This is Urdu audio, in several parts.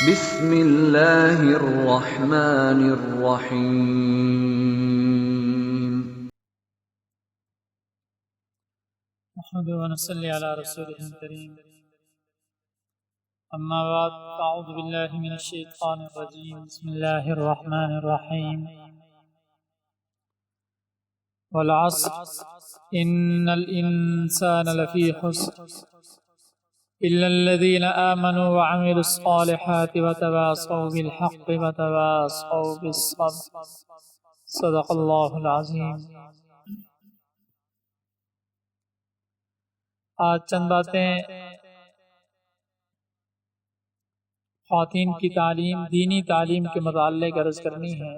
بسم اللہ الرحمن الرحیم۔ نحمده ونصلي على رسوله الكريم، اما بعد، اعوذ بالله من الشیطان الرجیم، بسم اللہ الرحمن الرحیم۔ والعصر ان الانسان لفی خسر الا الذين آمنوا وعملوا الصالحات وتواصوا بالحق وتواصوا بالصبر، صدق اللہ العظیم۔ آج چند باتیں خواتین کی تعلیم، دینی تعلیم کے متعلق عرض کرنی ہے،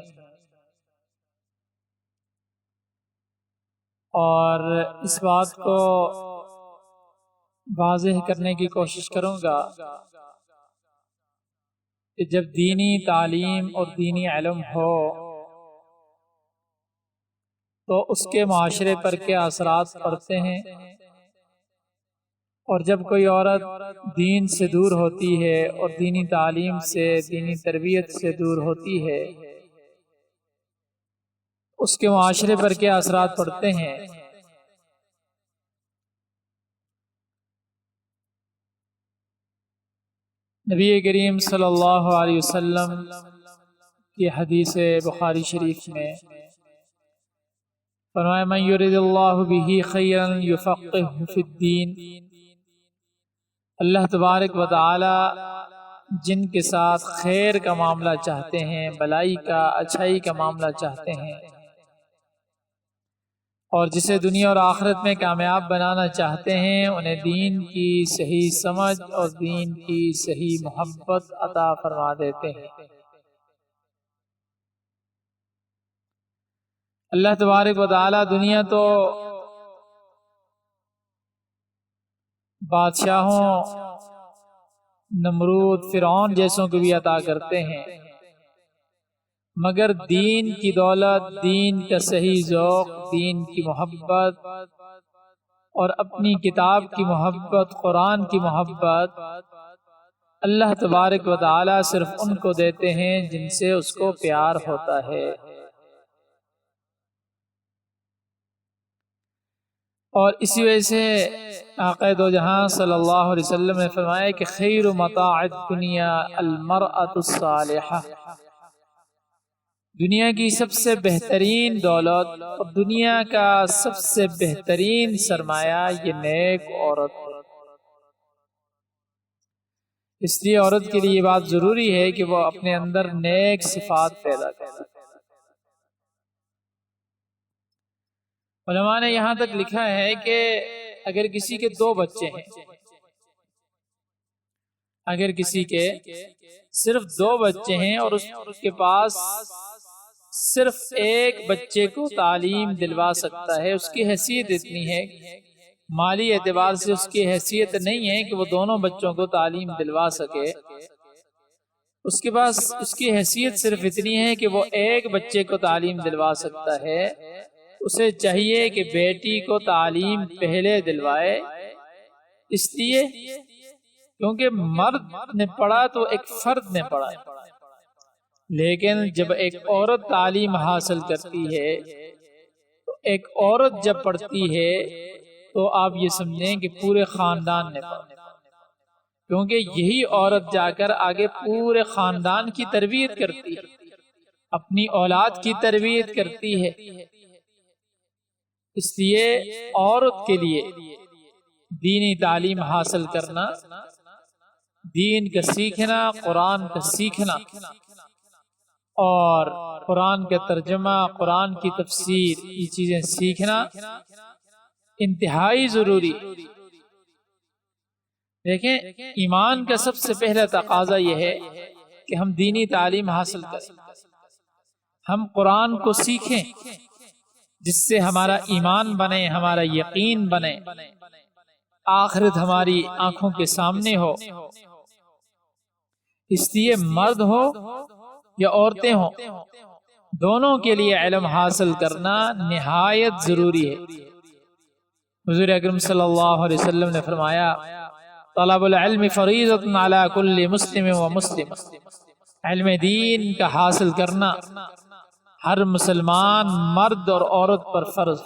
اور اس بات کو واضح کرنے کی کوشش کروں گا کہ جب دینی تعلیم اور دینی علم ہو تو اس کے معاشرے پر کیا اثرات پڑتے ہیں، اور جب کوئی عورت دین سے دور ہوتی ہے اور دینی تعلیم سے، دینی تربیت سے دور ہوتی ہے، اس کے معاشرے پر کیا اثرات پڑتے ہیں۔ نبی کریم صلی اللہ علیہ وسلم کی حدیث بخاری شریف میں فرمایا، من یرد اللہ بہ خیرا یفقہہ فی الدین، اللہ تبارک و تعالی جن کے ساتھ خیر کا معاملہ چاہتے ہیں، بلائی کا، اچھائی کا معاملہ چاہتے ہیں، اور جسے دنیا اور آخرت میں کامیاب بنانا چاہتے ہیں، انہیں دین کی صحیح سمجھ اور دین کی صحیح محبت عطا فرما دیتے ہیں۔ اللہ تبارک و تعالی دنیا تو بادشاہوں، نمرود، فرعون جیسوں کو بھی عطا کرتے ہیں، مگر دین کی دولت، دین کا صحیح ذوق، دین کی محبت اور اپنی کتاب کی محبت، قرآن کی محبت اللہ تبارک و تعالی صرف ان کو دیتے ہیں جن سے اس کو پیار ہوتا ہے۔ اور اسی وجہ سے آقا دو جہاں صلی اللہ علیہ وسلم نے فرمایا کہ خیر متاع الدنیا المرأة الصالحہ، دنیا کی سب سے بہترین دولت اور دنیا کا سب سے بہترین سرمایہ یہ نیک عورت ہے۔ اس لیے عورت کے لیے یہ بات ضروری ہے کہ وہ اپنے اندر نیک صفات پیدا کرے۔ علماء نے یہاں تک لکھا ہے کہ اگر کسی کے دو بچے ہیں، اگر کسی کے صرف دو بچے ہیں اور اس کے پاس صرف ایک بچے کو تعلیم دلوا سکتا ہے، اس کی حیثیت اتنی ہے، مالی اعتبار سے اس کی حیثیت نہیں ہے کہ وہ دونوں بچوں کو تعلیم دلوا سکے، اس کے پاس اس کی حیثیت صرف اتنی ہے کہ وہ ایک بچے کو تعلیم دلوا سکتا ہے، اسے چاہیے کہ بیٹی کو تعلیم پہلے دلوائے، اس لیے کیونکہ مرد نے پڑھا تو ایک فرد نے پڑھا، لیکن جب ایک عورت تعلیم حاصل کرتی ہے تو ایک عورت جب پڑھتی ہے تو آپ یہ سمجھیں کہ پورے خاندان نے پڑھا، کیونکہ یہی عورت جا کر آگے پورے خاندان کی تربیت کرتی ہے، اپنی اولاد کی تربیت کرتی ہے۔ اس لیے عورت کے لیے دینی تعلیم حاصل کرنا، دین کا سیکھنا، قرآن کا سیکھنا اور قرآن کا ترجمہ، قرآن کی تفسیر، یہ چیزیں سیکھنا انتہائی ضروری۔ دیکھیں، ایمان کا سب سے پہلا تقاضا یہ ہے کہ ہم دینی تعلیم حاصل کریں، ہم قرآن کو سیکھیں جس سے ہمارا ایمان بنے، ہمارا یقین بنے، آخرت ہماری آنکھوں کے سامنے ہو۔ اس لیے مرد ہو یا عورتیں ہوں، دونوں کے لیے علم حاصل کرنا نہایت ضروری ہے۔ حضور اکرم صلی اللہ علیہ وسلم نے فرمایا، طلب العلم فریضۃ علی کل مسلم و مسلم، علم دین کا حاصل کرنا ہر مسلمان مرد اور عورت پر فرض،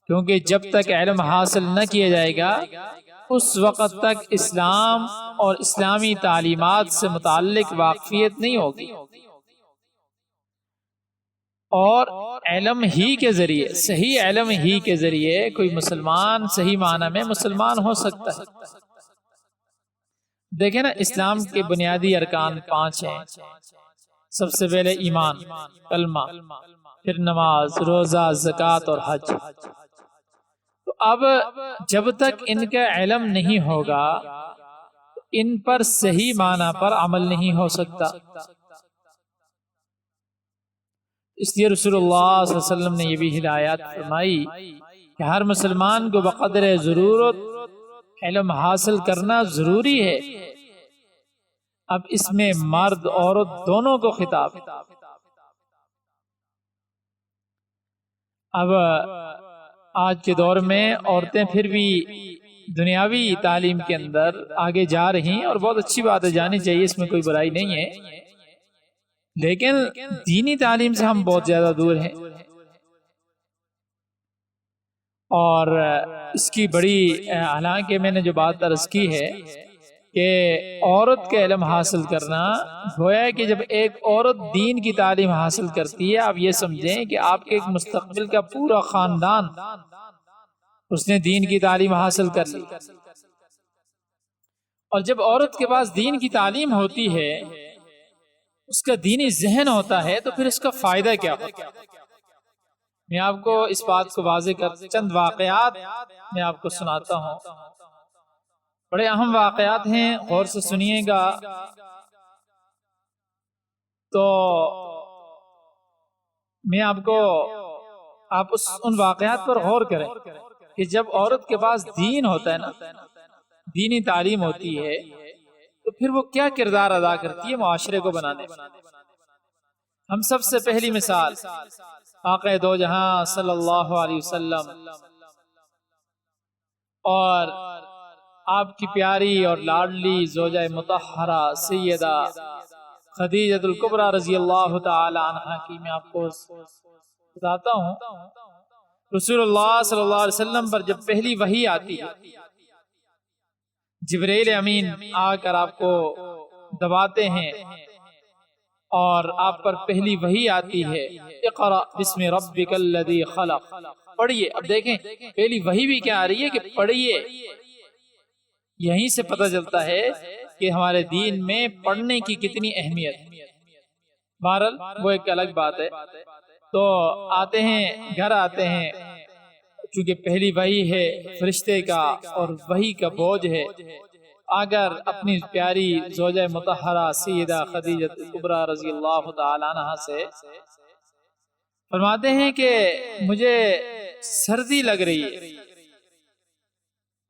کیونکہ جب تک علم حاصل نہ کیا جائے گا اس وقت تک اسلام اور اسلامی تعلیمات سے متعلق واقفیت نہیں ہوگی، اور علم ہی کے ذریعے، صحیح علم ہی کے ذریعے کوئی مسلمان صحیح معنی میں مسلمان ہو سکتا ہے۔ دیکھیں نا، اسلام کے بنیادی ارکان 5 ہیں۔ سب سے پہلے ایمان، کلمہ، پھر نماز، روزہ، زکوٰۃ اور حج۔ تو اب جب تک ان کا علم نہیں ہوگا ان پر صحیح معنی پر عمل نہیں ہو سکتا۔ اس لیے رسول اللہ صلی اللہ علیہ وسلم نے یہ بھی ہدایات فرمائی کہ ہر مسلمان کو بقدر ضرورت علم حاصل کرنا ضروری ہے۔ اب اس میں مرد عورت دونوں کو خطاب ہے۔ اب آج کے دور میں عورتیں پھر بھی دنیاوی تعلیم کے اندر آگے جا رہی ہیں، اور بہت اچھی بات ہے، جانی چاہیے، اس میں کوئی برائی نہیں ہے، لیکن دینی تعلیم سے ہم بہت زیادہ دور ہیں، اور اس کی بڑی حالانکہ میں نے جو بات عرض کی ہے کہ عورت کا علم حاصل کرنا گویا کہ جب ایک عورت دین کی تعلیم حاصل کرتی ہے، آپ یہ سمجھیں کہ آپ کے ایک مستقبل کا پورا خاندان اس نے دین کی تعلیم حاصل کر لی۔ اور جب عورت کے پاس دین کی تعلیم ہوتی ہے، اس کا دینی ذہن ہوتا ہے، تو پھر اس کا فائدہ کیا ہوتا ہے؟ میں آپ کو اس بات کو واضح کر چند واقعات میں آپ کو سناتا ہوں، بڑے اہم واقعات ہیں، غور سے سنیے گا تو میں آپ ان واقعات پر غور کریں کہ جب عورت کے پاس دین ہوتا ہے نا، دینی تعلیم ہوتی ہے، تو پھر وہ کیا کردار ادا کرتی ہے معاشرے کو بنانے میں۔ ہم سب سے پہلی مثال آقا دو جہاں صلی اللہ علیہ وسلم اور آپ کی پیاری اور لاڈلی زوجہ مطہرہ سیدہ خدیجہ الکبریٰ رضی اللہ تعالی عنہا کی میں آپ کو بتاتا ہوں۔ رسول اللہ صلی اللہ علیہ وسلم پر جب پہلی وحی آتی ہے، جبرائیل امین آ کر آپ کو دباتے ہیں اور آپ پر پہلی وحی آتی ہے، اقرأ بسم ربک الذی خلق، پڑھیے۔ اب دیکھیں پہلی وحی بھی کیا آ رہی ہے کہ پڑھیے۔ یہیں سے پتہ چلتا ہے کہ ہمارے دین میں پڑھنے کی کتنی اہمیت ہے۔ بہرحال وہ ایک الگ بات ہے۔ تو آتے ہیں، گھر آتے ہیں، چونکہ پہلی وحی ہے فرشتے کا اور وحی کا بوجھ ہے، اگر اپنی پیاری زوجہ مطہرہ سیدہ خدیجہ الکبریٰ رضی اللہ تعالی عنہا سے فرماتے ہیں کہ مجھے سردی لگ رہی ہے،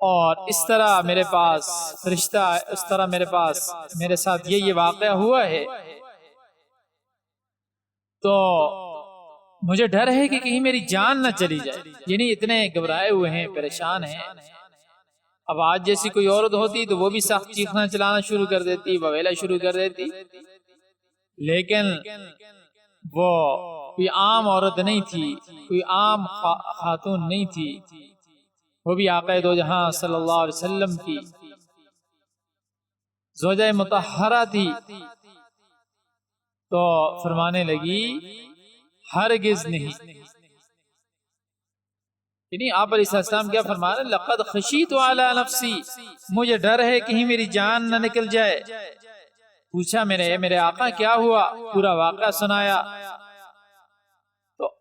اور اس طرح میرے پاس فرشتہ، اس طرح میرے ساتھ یہ واقعہ ہوا ہے، تو مجھے ڈر ہے کہ کہیں میری جان نہ چلی جائے، یعنی اتنے گھبرائے ہوئے ہیں، پریشان ہیں۔ اب آج جیسی کوئی عورت ہوتی تو وہ بھی سخت چیخنا چلانا شروع کر دیتی، بویلا شروع کر دیتی، لیکن وہ کوئی عام عورت نہیں تھی، کوئی عام خاتون نہیں تھی، وہ بھی آقا دو جہاں صلی اللہ علیہ وسلم کی زوجہ مطہرہ تھی۔ تو فرمانے لگی ہرگز نہیں، یعنی آپ علیہ السلام کیا فرما رہے ہیں؟ لقد خشیت علی نفسی، مجھے ڈر ہے کہیں میری جان نہ نکل جائے۔ پوچھا میرے آقا کیا ہوا؟ پورا واقعہ سنایا۔ تو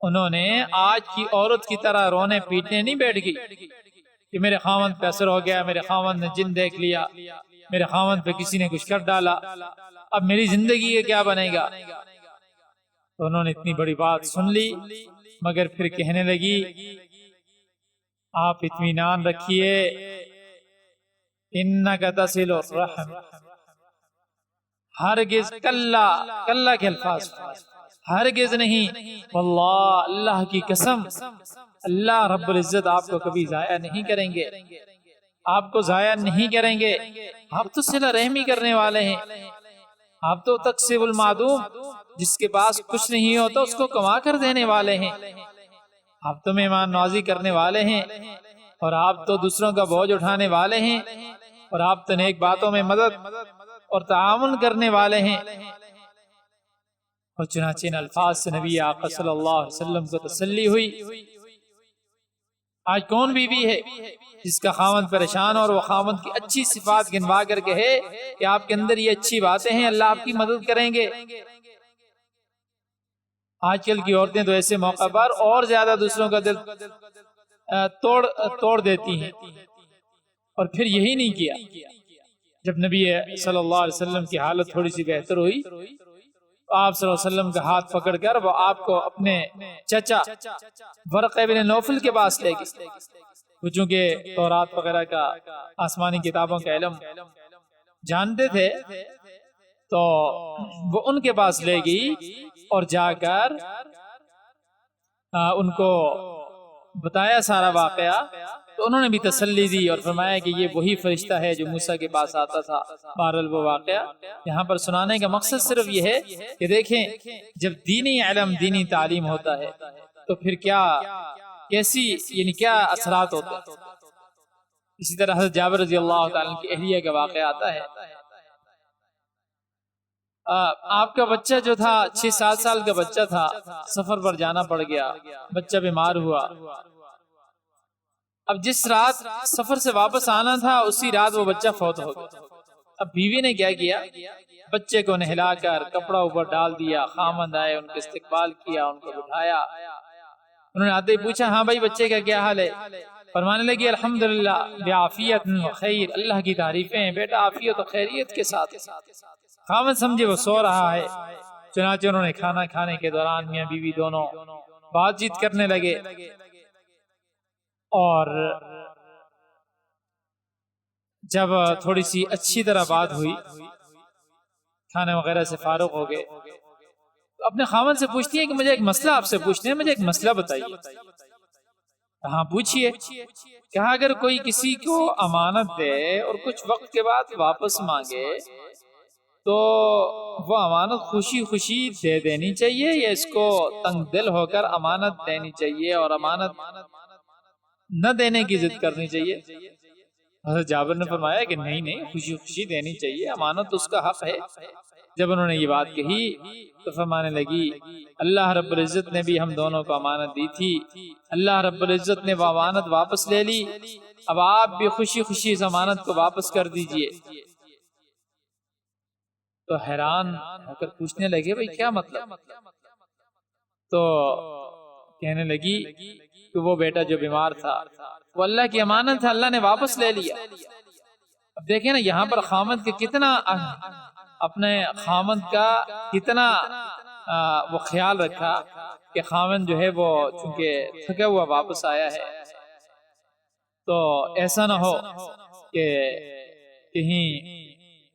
انہوں نے آج کی عورت کی طرح رونے پیٹنے نہیں بیٹھ گئی کہ میرے خاوند پہ اثر ہو گیا، میرے خاوند نے جن دیکھ لیا، میرے خاوند پہ کسی نے کچھ کر ڈالا، اب میری زندگی کا کیا بنے گا۔ تو انہوں نے اتنی بڑی بات سن لی، مگر پھر کہنے لگی آپ اطمینان رکھیے، انک تصل الرحم، ہرگز کلا کے الفاظ، ہرگز نہیں، واللہ اللہ کی قسم، اللہ رب العزت آپ کو کبھی ضائع نہیں کریں گے۔ آپ کو ضائع نہیں کریں گے، آپ تو صلہ رحمی کرنے والے ہیں، آپ تو تکسب المعدوم، جس کے پاس کچھ نہیں ہوتا اس کو کما کر دینے والے ہیں، آپ تو مہمان نوازی کرنے والے ہیں، اور آپ تو دوسروں کا بوجھ اٹھانے والے ہیں، اور آپ تو نیک باتوں میں مدد اور تعاون کرنے والے ہیں۔ اور چنانچہ ان الفاظ سے نبی آقا صلی اللہ علیہ وسلم کو تسلی ہوئی۔ آج کون بیوی ہے جس کا خاوند پریشان اور وہ خاوند کی اچھی صفات گنوا کر کہے کہ آپ کے اندر یہ اچھی باتیں ہیں، اللہ آپ کی مدد کریں گے؟ آج کل کی عورتیں تو ایسے موقع پر اور زیادہ دوسروں کا دل توڑ دیتی ہیں، اور پھر یہی نہیں کیا۔ جب نبی صلی اللہ علیہ وسلم کی حالت تھوڑی سی بہتر ہوئی، آپ صلی اللہ علیہ وسلم کا ہاتھ پکڑ کر وہ آپ کو اپنے چچا ورقہ بن نوفل کے پاس لے گئے، وہ چونکہ تورات وغیرہ کا آسمانی کتابوں کا علم جانتے تھے، تو وہ ان کے پاس لے گئی اور جا کر ان کو بتایا سارا واقعہ، تو انہوں نے بھی تسلی دی اور فرمایا کہ یہ وہی فرشتہ ہے جو موسیٰ کے پاس آتا تھا۔ بہرحال وہ واقعہ یہاں پر سنانے کا مقصد صرف یہ ہے کہ دیکھیں جب دینی علم، دینی تعلیم ہوتا ہے تو پھر کیسی یعنی کیا اثرات ہوتے ہیں۔ اسی طرح حضرت جابر رضی اللہ تعالیٰ کی اہلیہ کا واقعہ آتا ہے، آپ کا بچہ جو تھا 6-7 سال کا بچہ تھا، سفر پر جانا پڑ گیا، بچہ بیمار ہوا۔ اب جس رات سفر سے واپس آنا تھا اسی رات وہ بچہ فوت ہو گیا۔ اب بیوی نے کیا کیا، بچے کو نہلا کر کپڑا اوپر ڈال دیا، خامند آئے، ان کا استقبال کیا، ان کو بٹھایا، انہوں نے آتے ہی پوچھا ہاں بھائی بچے کا کیا حال ہے؟ فرمانے لگی الحمدللہ بعافیت و خیر، اللہ کی تعریفیں ہیں بیٹا عافیت و خیریت کے ساتھ۔ خامند سمجھے وہ سو رہا ہے، چنانچہ انہوں نے کھانا کھانے کے دوران میاں بیوی دونوں بات چیت کرنے لگے، اور جب تھوڑی سی اچھی طرح بات ہوئی، کھانے وغیرہ سے فارغ ہو گئے، تو اپنے خامند سے پوچھتی ہے کہ مجھے ایک مسئلہ آپ سے پوچھنا ہے، مجھے ایک مسئلہ بتائیے۔ کہاں پوچھئے؟ کہا اگر کوئی کسی کو امانت دے اور کچھ وقت کے بعد واپس مانگے تو وہ امانت خوشی خوشی دے دینی چاہیے یا اس کو تنگ دل ہو کر امانت دینی چاہیے اور امانت نہ دینے کی ضد کرنی چاہیے؟ حضرت جابر نے فرمایا کہ نہیں خوشی خوشی دینی چاہیے، امانت اس کا حق ہے۔ جب انہوں نے یہ بات کہی تو فرمانے لگی اللہ رب العزت نے بھی ہم دونوں کو امانت دی تھی، اللہ رب العزت نے وہ امانت واپس لے لی، اب آپ بھی خوشی خوشی اس امانت کو واپس کر دیجئے۔ تو حیران ہو کر پوچھنے لگے بھئی کیا مطلب؟ تو کہنے لگی کہ وہ بیٹا جو بیمار تھا وہ اللہ کی امانت تھا، اللہ نے واپس لے لیا۔ اب دیکھیں نا یہاں پر خامد کے کتنا اپنے خامد کا کتنا وہ خیال رکھا کہ خامد جو ہے وہ چونکہ تھکا ہوا واپس آیا ہے، تو ایسا نہ ہو کہ کہیں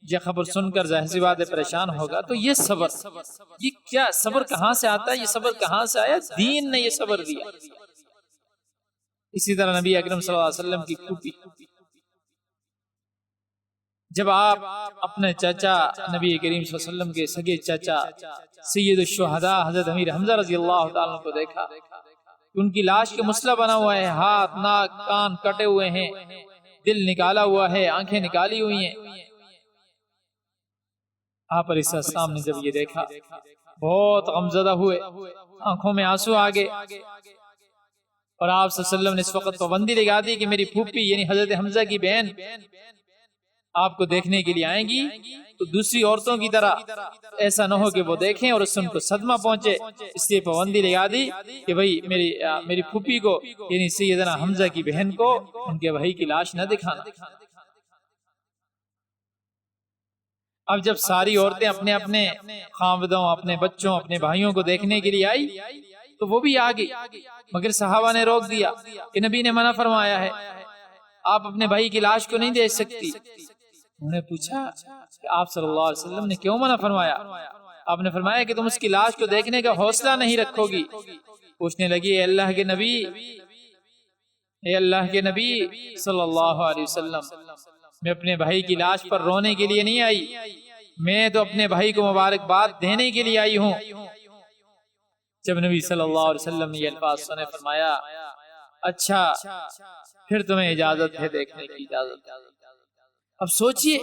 یہ خبر سن کر ظاہر سی بات ہے پریشان ہوگا۔ تو یہ صبر، یہ کیا صبر کہاں سے آتا ہے؟ یہ صبر کہاں سے آیا؟ دین نے یہ صبر دیا۔ اسی طرح نبی اکرم صلی اللہ علیہ وسلم کی پھوپھی، جب آپ اپنے چچا نبی کریم صلی اللہ علیہ وسلم کے سگے چچا سید الشہداء حضرت امیر حمزہ رضی اللہ تعالیٰ کو دیکھا، ان کی لاش کے مسئلہ بنا ہوا ہے، ہاتھ ناک کان کٹے ہوئے ہیں، دل نکالا ہوا ہے، آنکھیں نکالی ہوئی ہیں، آپ علیہ السلام نے جب یہ دیکھا بہت غمزدہ ہوئے، آنکھوں میں آنسو آگے، اور آپ صلی اللہ علیہ وسلم نے اس وقت پابندی لگا دی کہ میری پھوپھی یعنی حضرت حمزہ کی بہن آپ کو دیکھنے کے لیے آئیں گی تو دوسری عورتوں کی طرح ایسا نہ ہو کہ وہ دیکھیں اور اس سے ان کو صدمہ پہنچے، اس لیے پابندی لگا دی کہ بھئی میری پھوپھی کو یعنی سیدنا حمزہ کی بہن کو ان کے بھائی کی لاش نہ دکھانا۔ اب جب ساری عورتیں اپنے اپنے خاوندوں، اپنے بچوں، اپنے بھائیوں کو دیکھنے کے لیے آئی تو وہ بھی آگئی، مگر صحابہ نے روک دیا کہ نبی نے منع فرمایا ہے، آپ اپنے بھائی کی لاش کو نہیں دیکھ سکتی۔ انہوں نے پوچھا کہ آپ صلی اللہ علیہ وسلم نے کیوں منع فرمایا؟ آپ نے فرمایا کہ تم اس کی لاش کو دیکھنے کا حوصلہ نہیں رکھو گی۔ پوچھنے لگی اے اللہ کے نبی، اے اللہ کے نبی صلی اللہ علیہ وسلم، میں اپنے بھائی کی لاش پر رونے کے لیے نہیں آئی، میں تو اپنے بھائی کو مبارکباد دینے کے لیے آئی ہوں۔ جب نبی صلی اللہ علیہ وسلم نے یہ الفاظ سنے فرمایا اچھا پھر تمہیں اجازت ہے دیکھنے کی اجازت۔ اب سوچئے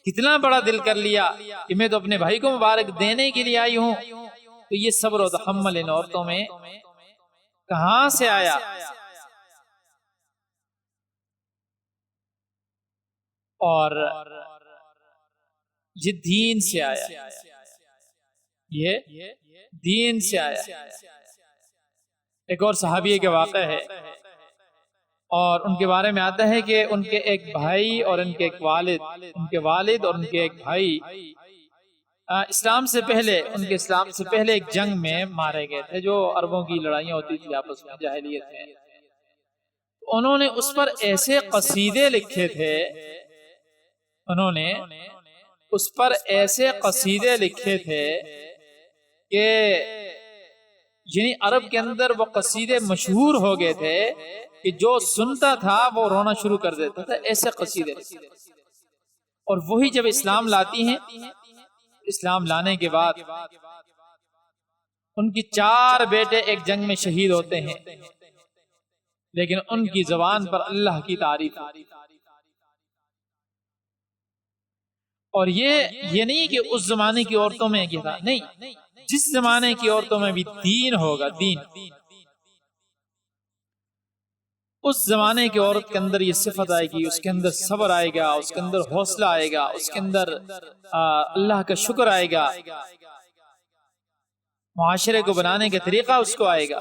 کتنا بڑا دل کر لیا کہ میں تو اپنے بھائی کو مبارک دینے کے لیے آئی ہوں، تو یہ صبر و تحمل ان عورتوں میں کہاں سے آیا؟ اور یہ دین سے آیا، یہ دین سے آیا۔ ایک اور صحابی کے واقعہ ہے اور ان کے بارے میں آتا ہے کہ ان کے ایک بھائی اور ان کے ایک والد، ان کے والد اور ان کے ایک بھائی اسلام سے پہلے ایک جنگ میں مارے گئے تھے، جو عربوں کی لڑائیاں ہوتی تھی آپس میں جاہلیت میں۔ انہوں نے اس پر ایسے قصیدے لکھے تھے، انہوں نے اس پر ایسے قصیدے لکھے تھے کہ یعنی عرب کے اندر وہ قصیدے مشہور ہو گئے تھے کہ جو سنتا تھا وہ رونا شروع کر دیتا تھا، ایسے قصیدے۔ اور وہی جب اسلام لاتی ہیں، اسلام لانے کے بعد ان کی 4 بیٹے ایک جنگ میں شہید ہوتے ہیں، لیکن ان کی زبان پر اللہ کی تعریف ہوتی ہے۔ اور یہ نہیں کہ اس زمانے کی عورتوں میں کیا تھا، نہیں، جس زمانے کی عورتوں میں بھی دین ہوگا، دین، اس زمانے کی عورت کے اندر یہ صفت آئے گی، اس کے اندر صبر آئے گا، اس کے اندر حوصلہ آئے گا، اس کے اندر اللہ کا شکر آئے گا، معاشرے کو بنانے کا طریقہ اس کو آئے گا۔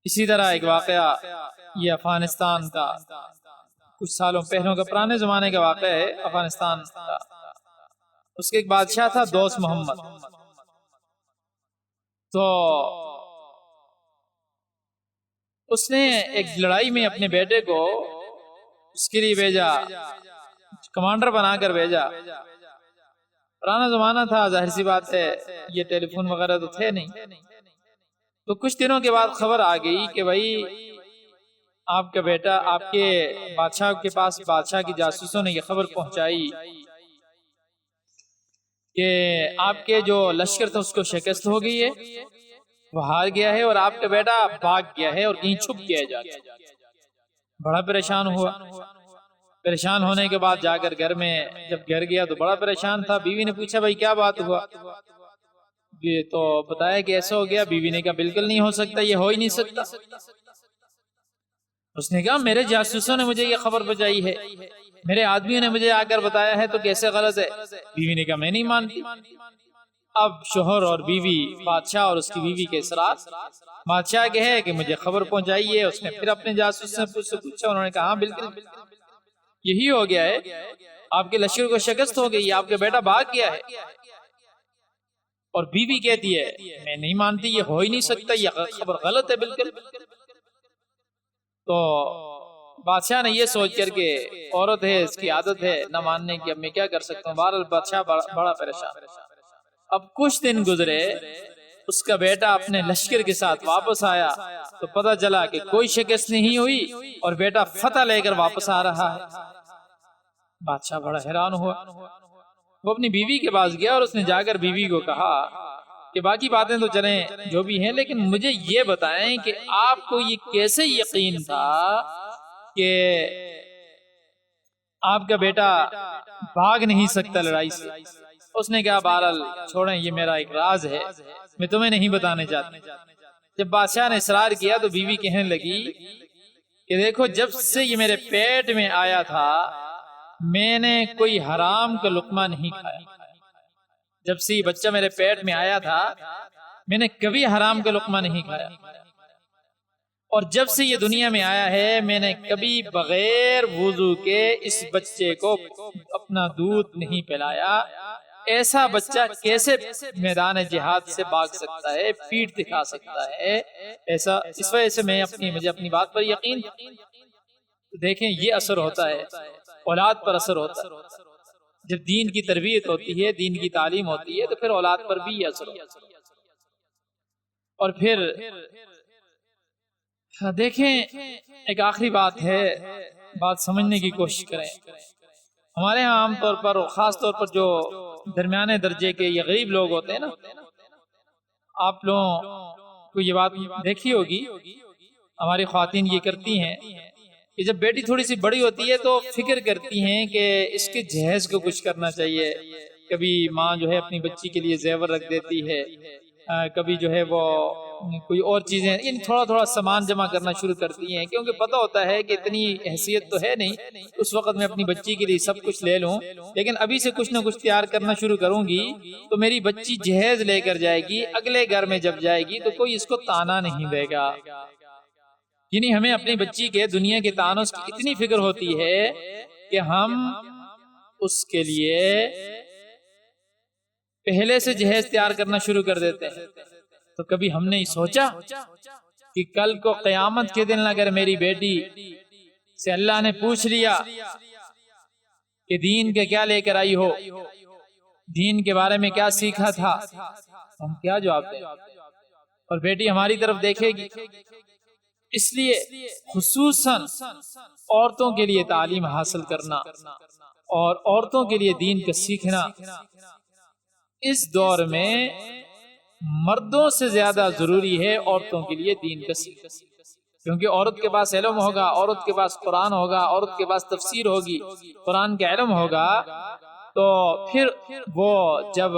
اسی طرح ایک واقعہ یہ افغانستان کا کچھ سالوں پہلوں کا پرانے زمانے کا واقعہ ہے، افغانستان کا۔ اس کے ایک بادشاہ تھا دوست محمد، تو اس نے ایک لڑائی میں اپنے بیٹے کو اس کے لیے بھیجا، کمانڈر بنا کر بھیجا۔ پرانا زمانہ تھا، ظاہر سی بات ہے یہ ٹیلی فون وغیرہ تو تھے نہیں، تو کچھ دنوں کے بعد خبر آ گئی کہ بھائی آپ کا بیٹا، آپ کے بادشاہ کے پاس بادشاہ کی جاسوسوں نے یہ خبر پہنچائی کہ آپ کے جو لشکر تھا اس کو شکست ہو گئی ہے، وہ ہار گیا ہے، اور آپ کا بیٹا بھاگ گیا ہے اور کہیں چھپ گیا ہے جا کے۔ بڑا پریشان ہوا، پریشان ہونے کے بعد جا کر گھر میں جب گھر گیا تو بڑا پریشان تھا۔ بیوی نے پوچھا بھائی کیا بات ہوا؟ یہ تو بتایا کہ ایسا ہو گیا۔ بیوی نے کہا بالکل نہیں ہو سکتا، یہ ہو ہی نہیں سکتا۔ اس نے کہا میرے جاسوسوں نے مجھے یہ خبر بتائی ہے، میرے آدمیوں نے مجھے آ کر بتایا ہے، تو کیسے غلط ہے؟ بیوی نے کہا میں نہیں مانتی۔ اب شوہر اور بیوی، بادشاہ اور اس کی بیوی کے اثرات، بادشاہ کے ہے کہ مجھے خبر پہنچائی ہے، اس نے پھر اپنے جاسوس سے پوچھا، انہوں نے کہا ہاں بالکل یہی ہو گیا ہے، آپ کے لشکر کو شکست ہو گئی، آپ کا بیٹا بھاگ گیا ہے۔ اور بیوی کہتی ہے میں نہیں مانتی، یہ ہو ہی نہیں سکتا، یہ خبر غلط ہے بالکل۔ تو بادشاہ نے یہ سوچ کر کے عورت ہے، اس کی عادت ہے نہ ماننے کی، اب میں کیا کر سکتا ہوں۔ بہرحال بادشاہ بڑا پریشان۔ اب کچھ دن گزرے، اس کا بیٹا اپنے لشکر کے ساتھ واپس آیا تو پتہ چلا کہ کوئی شکست نہیں ہوئی اور بیٹا فتح لے کر واپس آ رہا ہے۔ بادشاہ بڑا حیران ہوا، وہ اپنی بیوی کے پاس گیا اور اس نے جا کر بیوی کو کہا کہ باقی باتیں تو چلیں جو بھی ہیں، لیکن مجھے یہ بتائیں کہ آپ کو یہ کیسے یقین تھا کہ آپ کا بیٹا بھاگ نہیں سکتا لڑائی سے؟ اس نے کہا بہرحال چھوڑیں، یہ میرا ایک راز ہے، میں تمہیں نہیں بتانے چاہتی۔ جب بادشاہ نے اصرار کیا تو بیوی کہنے لگی کہ دیکھو جب سے یہ میرے پیٹ میں آیا تھا میں نے کوئی حرام کا لقمہ نہیں کھایا، جب سے یہ بچہ میرے پیٹ میں آیا تھا میں نے کبھی حرام کا لقمہ نہیں کھایا، اور جب سے یہ دنیا میں آیا ہے میں نے کبھی بغیر وضو کے اس بچے کو اپنا دودھ نہیں پلایا۔ ایسا بچہ کیسے میدان جہاد سے بھاگ سکتا ہے، پیٹھ دکھا سکتا ہے؟ ایسا اس وجہ سے مجھے اپنی بات پر یقین۔ دیکھیں یہ اثر ہوتا ہے، اولاد پر اثر ہوتا ہے۔ جب دین کی تربیت ہوتی ہے، دین کی تعلیم ہوتی ہے، تو پھر اولاد پر بھی یہ اثر ہوتا ہے۔ اور پھر دیکھیں ایک آخری بات ہے، بات سمجھنے کی کوشش کریں۔ ہمارے ہاں عام طور پر اور خاص طور پر جو درمیانے درجے کے یا غریب لوگ ہوتے ہیں نا، آپ لوگوں کو یہ بات دیکھی ہوگی، ہماری خواتین یہ کرتی ہیں کہ جب بیٹی تھوڑی سی بڑی ہوتی ہے تو فکر کرتی ہیں کہ اس کے جہیز کو کچھ کرنا چاہیے۔ کبھی ماں جو ہے اپنی بچی کے لیے زیور رکھ دیتی ہے، کبھی جو ہے وہ کوئی اور چیزیں، یعنی تھوڑا تھوڑا سامان جمع کرنا شروع کرتی ہیں، کیونکہ پتہ ہوتا ہے کہ اتنی حیثیت تو ہے نہیں اس وقت میں اپنی بچی کے لیے سب کچھ لے لوں، لیکن ابھی سے کچھ نہ کچھ تیار کرنا شروع کروں گی تو میری بچی جہیز لے کر جائے گی، اگلے گھر میں جب جائے گی تو کوئی اس کو تانا نہیں دے گا۔ یعنی ہمیں اپنی بچی کے دنیا کے تانوں کی اتنی فکر ہوتی ہے کہ ہم اس کے لیے پہلے سے جہیز تیار کرنا شروع کر دیتے ہیں۔ تو کبھی ہم نے سوچا کہ کل کو قیامت کے دن اگر میری بیٹی سے اللہ نے پوچھ لیا کہ دین کے کیا لے کر آئی ہو، دین کے بارے میں کیا سیکھا تھا، ہم کیا جواب دیں؟ اور بیٹی ہماری طرف دیکھے گی۔ اس لیے خصوصاً عورتوں کے لیے تعلیم حاصل کرنا اور عورتوں کے لیے دین کا سیکھنا اس دور میں مردوں سے زیادہ ضروری ہے عورتوں کے لیے دین کا سیکھنا، کیونکہ عورت کے پاس علم ہوگا، عورت کے پاس قرآن ہوگا، عورت کے پاس تفسیر ہوگی، قرآن کا علم ہوگا، تو پھر وہ جب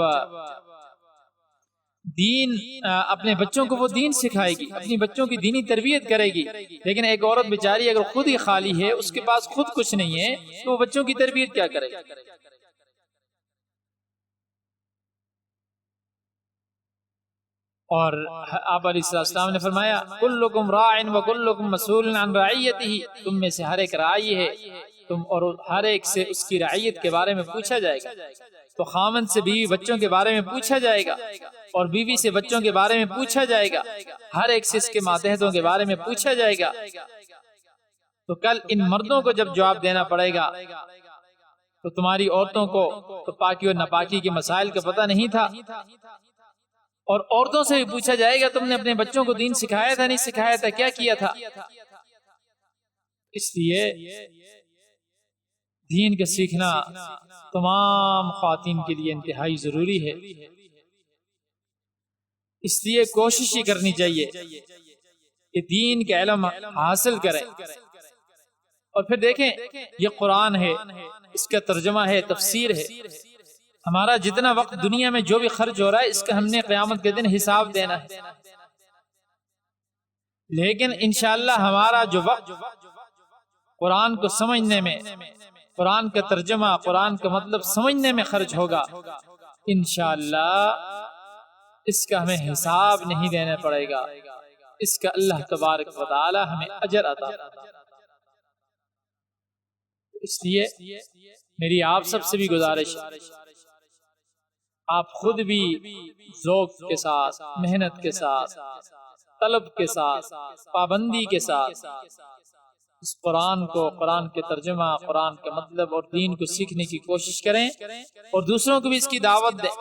دین اپنے بچوں کو وہ دین سکھائے گی، اپنی بچوں کی دینی تربیت کرے گی۔ لیکن ایک عورت بیچاری اگر خود ہی خالی ہے، اس کے پاس خود کچھ نہیں ہے، تو وہ بچوں کی تربیت کیا کرے گی؟ اور آپ علیہ السلام نے فرمایا کلکم راع وکلکم مسئول عن رعیتہ، تم میں سے ہر ایک راعی ہے، تم اور ہر ایک سے اس کی رعیت کے بارے میں پوچھا جائے گا۔ تو خامن سے بیوی بچوں کے بارے میں پوچھا جائے گا، اور بیوی سے بچوں کے بارے میں پوچھا جائے گا، ہر ایک سے اس کے ماتحتوں کے بارے میں پوچھا جائے گا۔ تو کل ان مردوں کو جب جواب دینا پڑے گا تو تمہاری عورتوں کو تو پاکی اور ناپاکی کے مسائل کا پتہ نہیں تھا، اور عورتوں سے بھی پوچھا جائے گا تم نے اپنے بچوں کو دین سکھایا تھا، نہیں سکھایا تھا، کیا کیا تھا۔ اس لیے دین کا سیکھنا تمام خواتین کے لیے انتہائی ضروری ہے۔ اس لیے کوشش ہی کرنی چاہیے کہ دین کا علم حاصل کریں۔ اور پھر دیکھیں یہ قرآن ہے، اس کا ترجمہ ہے، تفسیر ہے۔ ہمارا جتنا وقت دنیا میں جو بھی خرچ ہو رہا ہے اس کا ہم نے قیامت کے دن حساب دینا ہے، لیکن انشاءاللہ ہمارا جو وقت قرآن کو سمجھنے میں، قرآن کا ترجمہ، قرآن کا مطلب سمجھنے میں خرچ ہوگا، انشاءاللہ اس کا ہمیں حساب نہیں دینا پڑے گا، اس کا اللہ تبارک و تعالی ہمیں اجر عطا۔ اس لیے میری آپ سب سے بھی گزارش ہے، آپ خود بھی ذوق کے ساتھ، محنت کے ساتھ، طلب کے ساتھ، پابندی کے ساتھ اس قرآن کو، قرآن کے ترجمہ، قرآن کا مطلب اور دین کو سیکھنے کی کوشش کریں، اور دوسروں کو بھی اس کی دعوت دیں۔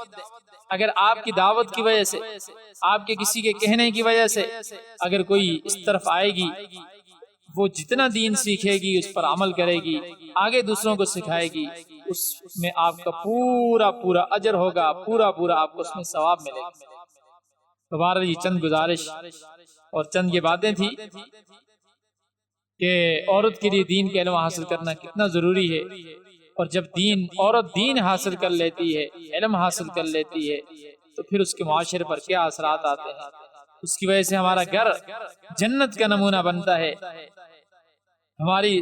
اگر آپ کی دعوت کی وجہ سے، آپ کے کسی کے کہنے کی وجہ سے اگر کوئی اس طرف آئے گی، وہ جتنا دین سیکھے گی اس پر عمل کرے گی، آگے دوسروں کو سکھائے گی، اس میں آپ کا پورا پورا اجر ہوگا، پورا پورا آپ کو اس میں ثواب ملے گا۔ دوبارہ یہ چند گزارش اور چند یہ باتیں تھی کہ عورت کے لیے دین کا علم حاصل کرنا کتنا ضروری ہے، اور جب عورت دین حاصل کر لیتی ہے، علم حاصل کر لیتی ہے، تو پھر اس کے معاشرے پر کیا اثرات آتے ہیں۔ اس کی وجہ سے ہمارا گھر جنت کا نمونہ بنتا ہے۔ ہماری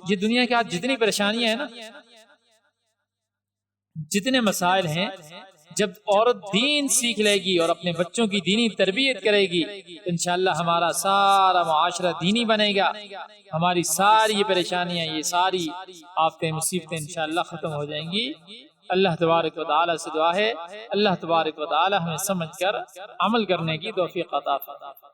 یہ دنیا کے آج جتنی پریشانیاں ہیں نا، جتنے مسائل ہیں، جب عورت دین سیکھ لے گی اور اپنے بچوں کی دینی تربیت کرے گی تو انشاءاللہ ہمارا سارا معاشرہ دینی بنے گا، ہماری ساری یہ پریشانیاں، یہ ساری آفتیں، مصیبتیں انشاءاللہ ختم ہو جائیں گی۔ اللہ تبارک و تعالی سے دعا ہے اللہ تبارک و تعالی ہمیں سمجھ کر عمل کرنے کی توفیق عطا فرمائے۔